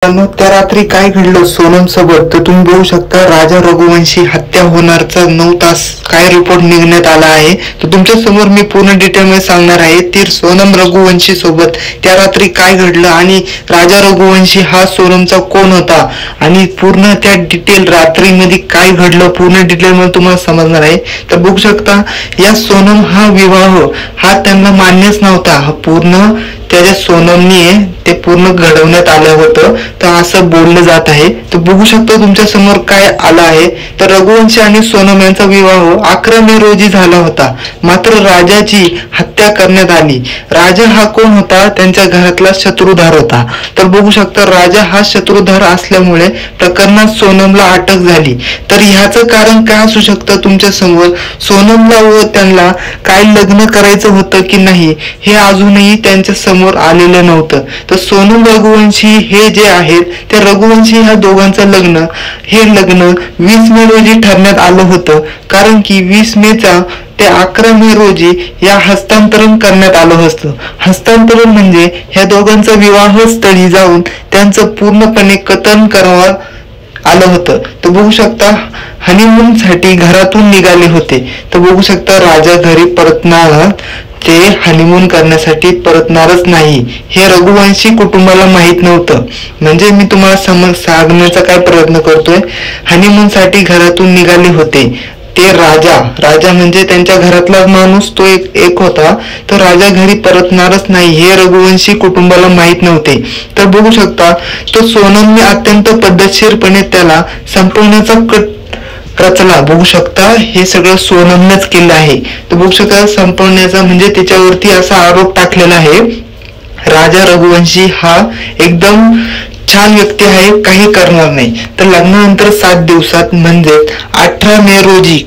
त्या रात्री काय घडलं सोनम सोबत तर तुम्ही बघू शकता. राजा रघुवंशी हत्या होणारचा 9 तास काय रिपोर्ट निघण्यात आला आहे तर तुमच्या समोर मी पूर्ण डिटेल मध्ये सांगणार आहे. ती सोनम रघुवंशी सोबत त्या रात्री काय घडलं आणि राजा रघुवंशी हा सोनमचा कोण होता आणि पूर्ण त्या डिटेल रात्रीमध्ये काय घडलं पूर्ण डिटेल मध्ये तुम्हाला समजणार आहे. तर बघू शकता या सोनम हा विवाह हा त्यांना मान्यच नव्हता. हा पूर्ण त्याच्या सोनमने ते पूर्ण घडवण्यात आलं होतं तर असं बोललं जात आहे. तर बघू शकता तुमच्या समोर काय आलं आहे. तर रघुवंशी आणि सोनम यांचा विवाह 11 मे रोजी झाला होता. मात्र राजाची हत्या करण्यात आली. राजा हा कोण होता? त्यांच्या घरातला शत्रुधार होता. तर बघू शकता राजा हा शत्रुधार असल्यामुळे प्रकरणात सोनमला अटक झाली. तर ह्याचं कारण काय असू शकतं तुमच्या समोर? सोनमला व त्यांना काय लग्न करायचं होतं की नाही हे अजूनही त्यांच्या समोर आलेलं नव्हतं. तर सोनम रघुवंशी हे जे आहेत ते रघुवंशी ह्या दोघांचं लग्न 20 मे रोजी ठरण्यात आलं होतं. कारण की 20 मेचा ते 11 मे रोजी या हस्तांतरण करण्यात आलं होतं. हस्तांतरण म्हणजे ह्या दोघांचा विवाह स्थळी जाऊन त्यांचं पूर्णपणे कथन करण्यात आलं होतं. तर बघू शकता हनीमून साठी घरातून निघाले होते. तर बघू शकता राजा घरी परतणार ते हनीमून करण्यासाठी परतणारच नाही हे रघुवंशी कुटुंबाला माहित नव्हतं. म्हणजे मी तुम्हाला सांगण्याचा काय प्रयत्न करतोय. हनीमून साठी घरातून निघाले होते ते राजा म्हणजे त्यांच्या घरातला माणूस तो एक होता. तर राजा घरी परतणारच नाही हे रघुवंशी कुटुंबाला माहित नव्हते. तर बघू शकता तो सोनमने अत्यंत पद्धतशीरपणे त्याला संपवण्याचा कट रचला. बघू शकता हे सगळं सोनमनेच केलं आहे. तर बघू शकता संपवण्याचा म्हणजे त्याच्यावरती असा आरोप टाकलेला आहे. राजा रघुवंशी हा एकदम छान व्यक्ती आहे, काही करणार नाही. तर लग्नानंतर 7 दिवसात म्हणजे 18 मे रोजी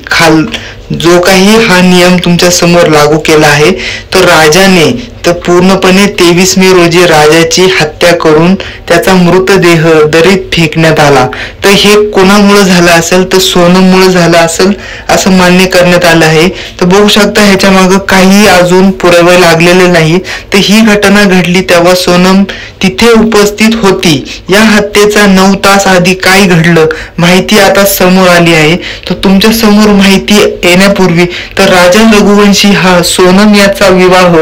जो काही हा नियम तुमच्या समोर लागू केला आहे तर राजाने तर पूर्णपणे 23 मे रोजी राजाची हत्या करून त्याचा मृतदेह दरीत फेकण्यात आला. तर हे कोणामुळे झालं असेल तर सोनममुळे झालं असेल असं मान्य करण्यात आलं आहे. तर बघू शकता ह्याच्या मागे काही अजून पुरावे लागलेले नाही. तर ही घटना घडली तेव्हा सोनम तिथे उपस्थित होती. या हत्येचा 9 तास आधी काय घडलं माहिती आता समोर आली आहे. तर तुमच्या समोर माहिती येण्यापूर्वी तर राजा रघुवंशी हा सोनम याचा विवाह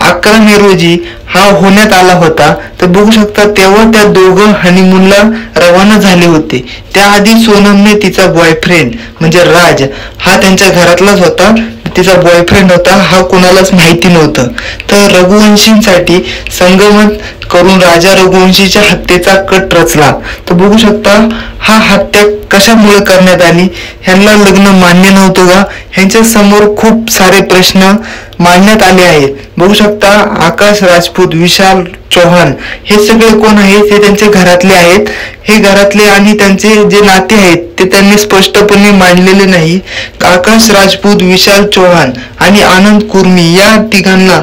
11 मे रोजी हा होण्यात आला होता. तर बघू शकता तेव्हा त्या दोघं हनीमूनला रवाना झाले होते. त्याआधी सोनमने तिचा बॉयफ्रेंड म्हणजे राज हा त्यांच्या घरातलाच होता. तिचा बॉयफ्रेंड होता हा कोणालाच माहिती नव्हतं. तर रघुवंशींसाठी संगमत करून राजा रघुवंशीच्या हत्येचा कट रचला. तर बघू शकता हा हत्या कशामुळे करण्यात आली? ह्यांना लग्न मान्य नव्हतं का? ह्यांच्या समोर खूप सारे प्रश्न मांडण्यात आले आहेत. बघू शकता आकाश राजपूत, विशाल चौहान हे सगळे कोण आहेत? हे त्यांचे घरातले आहेत. हे घरातले आणि त्यांचे जे नाते आहेत ते त्यांनी स्पष्टपणे मांडलेले नाही. आकाश राजपूत, विशाल चौहान आणि आनंद कुर्मी या तिघांना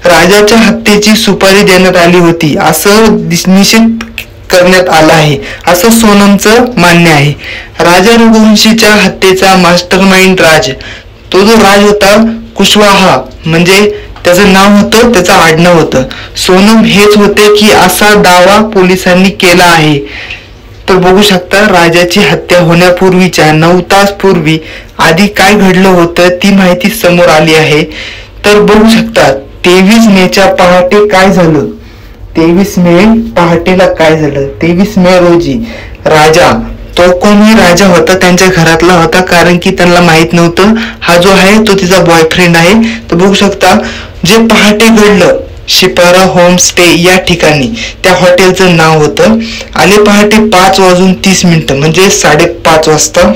राजाच्या हत्येची सुपारी देण्यात आली होती असं निश्चित करण्यात आलं आहे असं सोनमचं मान्य आहे. राजा रघुवंशीच्या हत्येचा मास्टरमाइंड तो जो राज होता कुशवाहा म्हणजे त्याचं नाव होतं, त्याचं आडनाव होतं. सोनम हेच होते की असा दावा पोलिसांनी केला आहे. तर बघू शकता राजाची हत्या होण्यापूर्वीच्या 9 तास पूर्वी आधी काय घडलं होतं ती माहिती समोर आली आहे. तर बघू शकता 23 मेच्या पहाटे काय झालं. 23 मे पहाटेला काय झालं? 23 मे रोजी राजा तो कोणी राजा होता त्यांच्या घरातला होता. कारण की त्यांना माहित नव्हतं हा जो आहे तो तिचा बॉयफ्रेंड आहे. तर बघू शकता जे पहाटे घडलं शिपारा होम स्टे या ठिकाणी त्या हॉटेलचं नाव होतं. आले पहाटे 5:30 म्हणजे 5:30 वाजता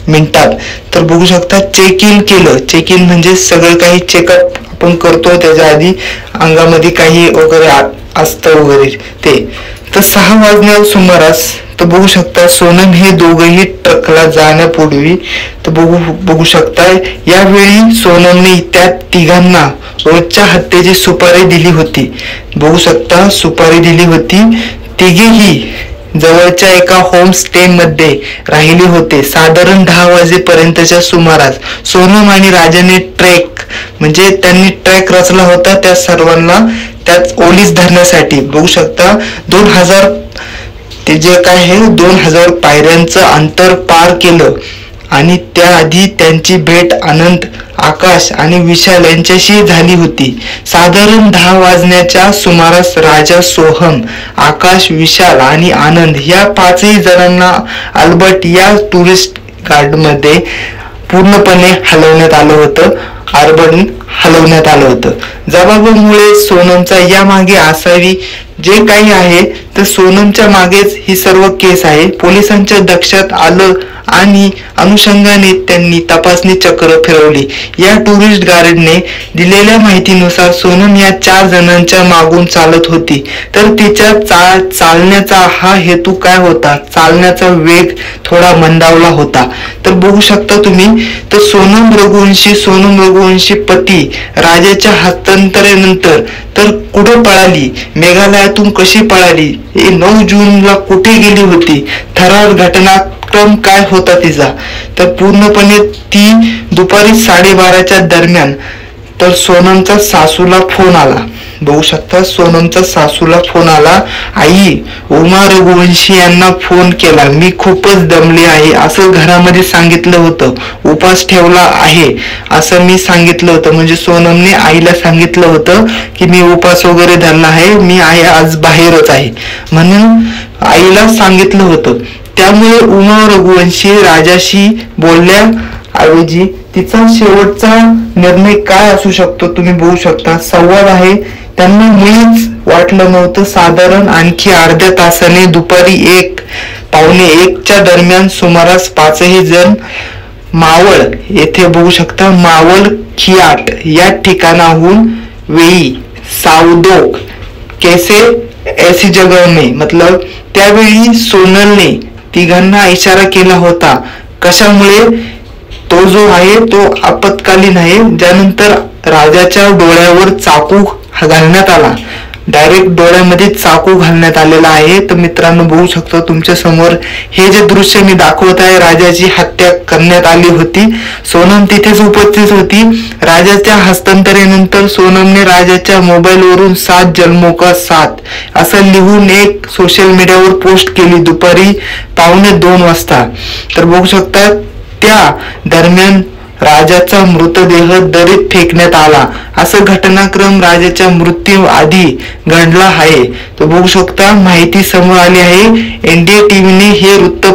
मिनिटात. तर बघू शकता चेक इन केलं. चेक इन म्हणजे सगळं काही चेकअप आपण करतो त्याच्या आधी अंगामध्ये काही वगैरे असतं वगैरे ते. तर 6 वाजण्या सुमारास तर बघू शकता सोनम हे दोघंही ट्रकला जाण्यापूर्वी तर बघू शकता यावेळी सोनमने त्या तिघांना रोजच्या हत्येची सुपारी दिली होती. बघू शकता सुपारी दिली होती. तिघेही जवळच्या एका होम स्टे मध्ये राहिले होते. साधारण 10 वाजेपर्यंतच्या सुमारास सोनम आणि राजाने त्यांनी ट्रॅक रचला होता त्या सर्वांना त्यात ओलीस धरण्यासाठी. बघू शकता ते जे काय आहे 2000 पायऱ्यांचं अंतर पार केलं आणि त्याआधी त्यांची भेट आनंद, आकाश आणि विशाल यांच्याशी झाली होती. साधारण 10 वाजण्याच्या सुमारास राजा, सोहम, आकाश, विशाल आणि आनंद या 5ही जणांना अल्बर्ट या टुरिस्ट गार्डमध्ये पूर्णपणे हलवण्यात आलं होतं. जबाबामुळे सोनमचा यामागे असावी जे काही आहे तर सोनमच्या मागेच ही सर्व केस आहे. पोलिसांच्या लक्षात आलं आणि अनुषंगाने त्यांनी तपासणी चक्र फिरवली. या टुरिस्ट गाईडने दिलेल्या माहितीनुसार सोनम या 4 जणांच्या मागून चालत होती. तर तिच्या चालण्याचा हा हेतू काय होता? चालण्याचा वेग थोडा मंदावला होता. तर बघू शकता तुम्ही. तर सोनम रघुवंशी पती राजाच्या हस्तांतरानंतर तर कुठे पळाली? मेघालयातून कशी पळाली? 9 जूनला कुठे गेली होती? थरार घटनाक्रम काय होता तिचा? तर पूर्णपणे ती दुपारी 12:30च्या दरम्यान तर सोनमचा सासूला फोन आला. बघू शकता सोनमचा सासूला फोन आला. आई, उमा रघुवंशी यांना फोन केला. मी खूपच दमले आहे असं घरामध्ये सांगितलं होतं. उपास ठेवला आहे असं मी सांगितलं होतं. म्हणजे सोनमने आईला सांगितलं होतं की मी उपास वगैरे धरला आहे, मी आज बाहेरच आहे म्हणून आईला सांगितलं होतं. त्यामुळे उमा रघुवंशी राजाशी बोलण्याऐवजी तिचा शेवटचा निर्णय काय असू शकतो तुम्ही बघू शकता. संवाद आहे. त्यांना मुळीच वाटलं नव्हतं. साधारण आणखी अर्ध्या तासाने दुपारी 1:15च्या दरम्यान सुमारास 5ही जण मावळ येथे बघू शकता. मावळ खियाट या ठिकाणाहून वेई सावदोक कैसे ऐसी जगह में मतलब त्यावेळी सोनलने तिघांना इशारा केला होता. कशामुळे? तो जो आहे तो आपत्कालीन आहे. ज्यानंतर राजाच्या डोळ्यावर चाकू घालण्यात आला. डायरेक्ट डोळ्यामध्ये चाकू घालण्यात आलेला आहे. तर मित्रांनो बघू शकतो तुमच्या समोर हे जे दृश्य मी दाखवत आहे. राजाची हत्या करण्यात आली होती. सोनम तिथेच उपस्थित होती. राजाच्या हस्तांतरानंतर सोनमने राजाच्या मोबाईलवरून 7 जन्मों का 7 असं लिहून एक सोशल मीडियावर पोस्ट केली दुपारी 1:15 वाजता. तर बघू शकता त्या दरम्यान राजाचा मृतदेह दरीत फेकण्यात आला. असं घटनाक्रम राजाच्या मृत्यू आधी घडला आहे. तो बघू शकता माहिती समोर आली आहे. इंडिया टीव्हीने हे वृत्त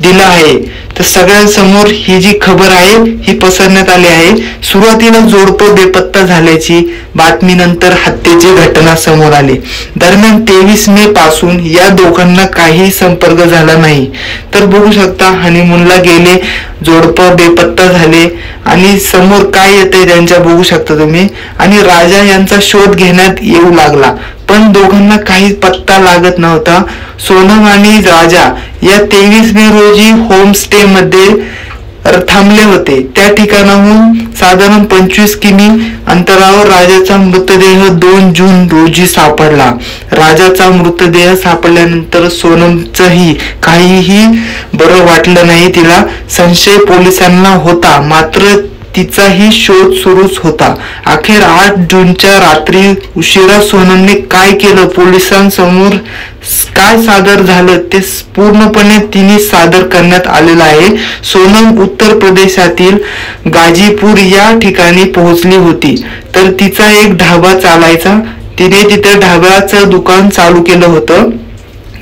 दिलं आहे. तर सगळ्यांसमोर ही जी खबर आहे ही पसरण्यात आली आहे. सुरुवातीला जोडपं बेपत्ता झाल्याची बातमीनंतर हत्येची घटना समोर आली. दरम्यान 23 मे पासून या दोघांना काही संपर्क झाला नाही. तर बघू शकता हनीमूनला गेले, जोडपं बेपत्ता झाले आणि समोर काय येते त्यांच्या बघू शकता तुम्ही. आणि राजा यांचा शोध घेण्यात येऊ लागला पण दोघांना काही पत्ता लागत नव्हता. सोनम आणि राजा या 23 मे रोजी होमस्टे मध्ये थांबले होते. त्या ठिकाणाहून साधारण 25 किमी अंतरावर राजाचा मृतदेह 2 जून रोजी सापडला. राजाचा मृतदेह सापडल्यानंतर सोनमचंही काहीही बरं वाटलं नाही. तिला संशय पोलिसांना होता मात्र तिचाही शोध सुरूच होता. अखेर 8 जूनच्या रात्री उशिरा सोनमने काय केलं, पोलिसांसमोर काय सादर झालं ते पूर्णपणे तिने सादर करण्यात आलेलं आहे. सोनम उत्तर प्रदेशातील गाजीपूर या ठिकाणी पोहोचली होती. तर तिचा एक ढाबा चालायचा. तिने तिथे ढाब्याचं दुकान चालू केलं होतं.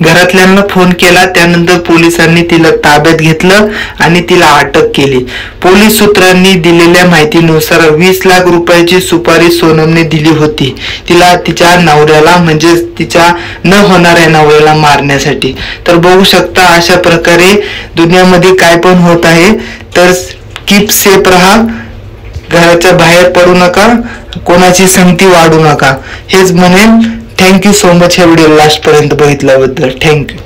घरातल्यांना फोन केला. त्यानंतर पोलिसांनी तिला ताब्यात घेतलं आणि तिला अटक केली. पोलीस सूत्रांनी दिलेल्या माहितीनुसार 20 लाख रुपयाची सुपारी सोनमने दिली होती तिला तिच्या नवऱ्याला म्हणजे तिच्या न होणाऱ्या नवऱ्याला मारण्यासाठी. तर बघू शकता अशा प्रकारे दुनियामध्ये काय पण होत आहे. तर कीप सेफ राहा, घराच्या बाहेर पडू नका, कोणाची संगती वाढू नका हेच म्हणेन. Thank you so much. हे व्हिडिओ लास्ट पर्यंत बघितल्याबद्दल थँक्यू.